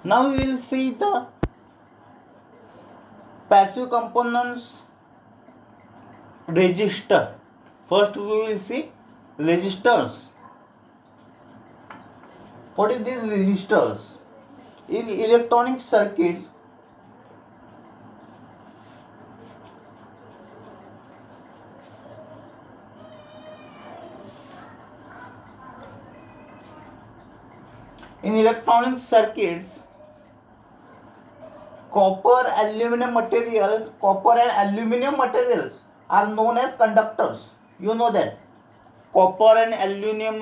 Now we will see the passive components register. First we will see registers. What is these registers? In electronic circuits, in electronic circuits, copper and aluminum materials are known as conductors. You know that. Copper and aluminium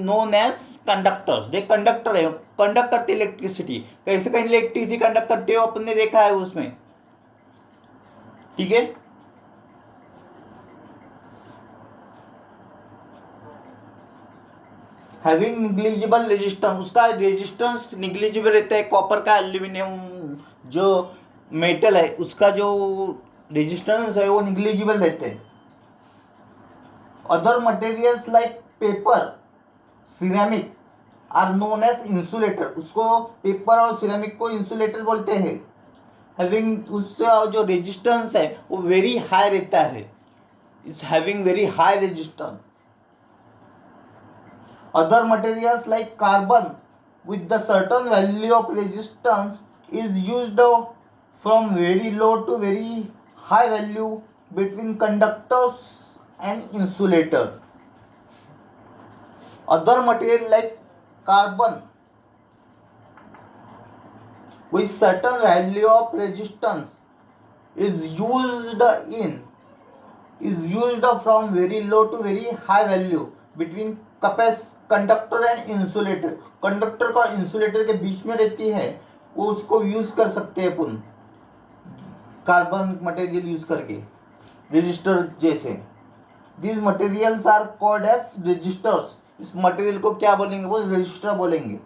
known as conductors. They conductor है, conduct करते electricity. कैसे कहीं electricity conduct करते हो अपन ने देखा है उसमें. ठीक है. हैविंग निग्लिजिबल रेजिस्टेंस, उसका रेजिस्टेंस निग्लिजिबल रहता है. कॉपर का एल्यूमिनियम जो मेटल है उसका जो रेजिस्टेंस है वो निग्लिजिबल रहते हैं. Other materials like paper, ceramic are known as insulator. उसको पेपर और सिरेमिक को इंसुलेटर बोलते हैं. हैविंग, उसका जो रेजिस्टेंस है वो वेरी हाई रहता है. Is having very high resistance. Other materials like carbon with the certain value of resistance is used from very low to very high value between conductors and insulator. Other material like carbon with certain value of resistance is used from very low to very high value between conductor and insulator. Conductor और insulator के बीच में रहती है, वो उसको use कर सकते हैं अपन कार्बन मटेरियल यूज करके रेजिस्टर जैसे. These materials are called as resistors. इस मटेरियल को क्या बोलेंगे, वो रेजिस्टर बोलेंगे.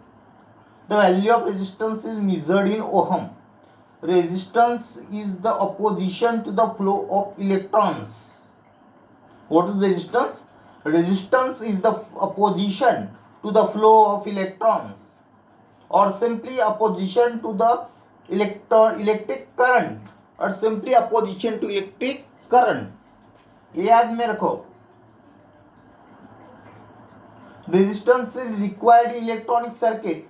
The value of resistance is measured in ohm. Resistance is the opposition to the flow of electrons. What is resistance? Resistance is the opposition to the flow of electrons, or simply opposition to the electric current, or simply opposition to electric current. ये याद में रखो. Resistance is required in electronic circuit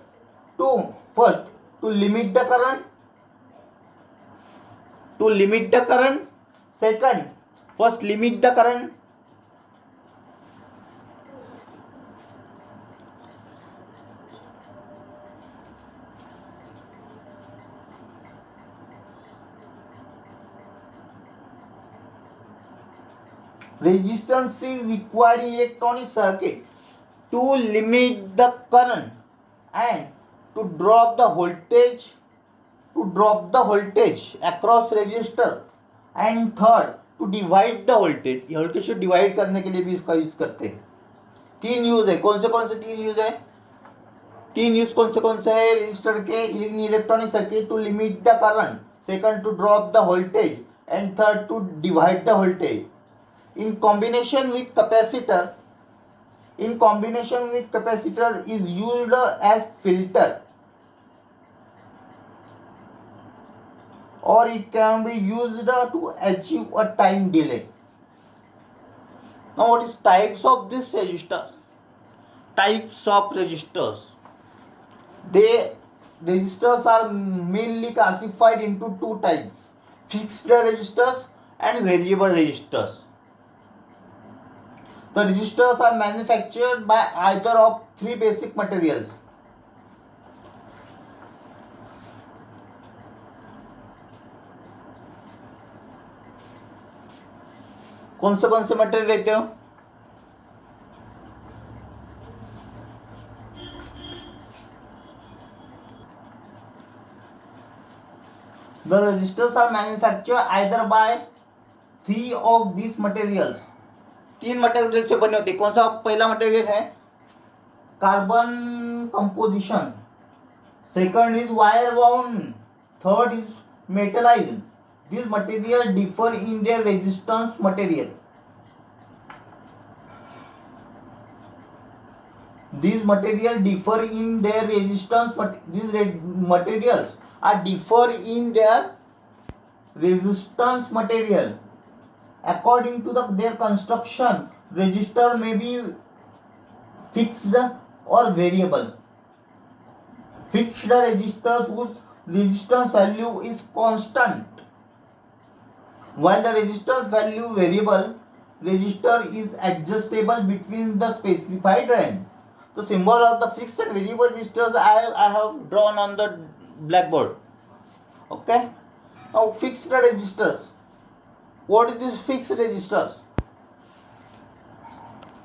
to first to limit the current. Second, first limit the current. Resistance is required in electronic circuit to limit the current and to drop the voltage across resistor. And third, to divide the voltage. Voltage को divide करने के लिए भी इसका use करते हैं. तीन use है. कौन से तीन यूज है? तीन यूज कौन से है रेजिस्टर के in electronic circuit? To limit the current, second to drop the voltage, and third to divide the voltage. In combination with capacitor is used as filter, or it can be used to achieve a time delay. Now what is types of this resistors? Types of resistors. Resistors are mainly classified into two types: fixed resistors and variable resistors. The resistors are manufactured by either of three basic materials. कौन से material लेते हो? The resistors are manufactured either by three of these materials. तीन material से बने होते हैं. कौन सा पहला मटेरियल है? Carbon composition. Second is wire bound. Third is metallised. This material differ in their resistance material. these material differ in their resistance, but materials are differ in their resistance material according to their construction. Resistor may be fixed or variable. Fixed resistors whose resistance value is constant, while the resistance value variable. Resistor is adjustable between the specified range. The symbol of the fixed and variable resistors I have drawn on the blackboard. Okay. Now fixed resistors. What is this fixed resistors?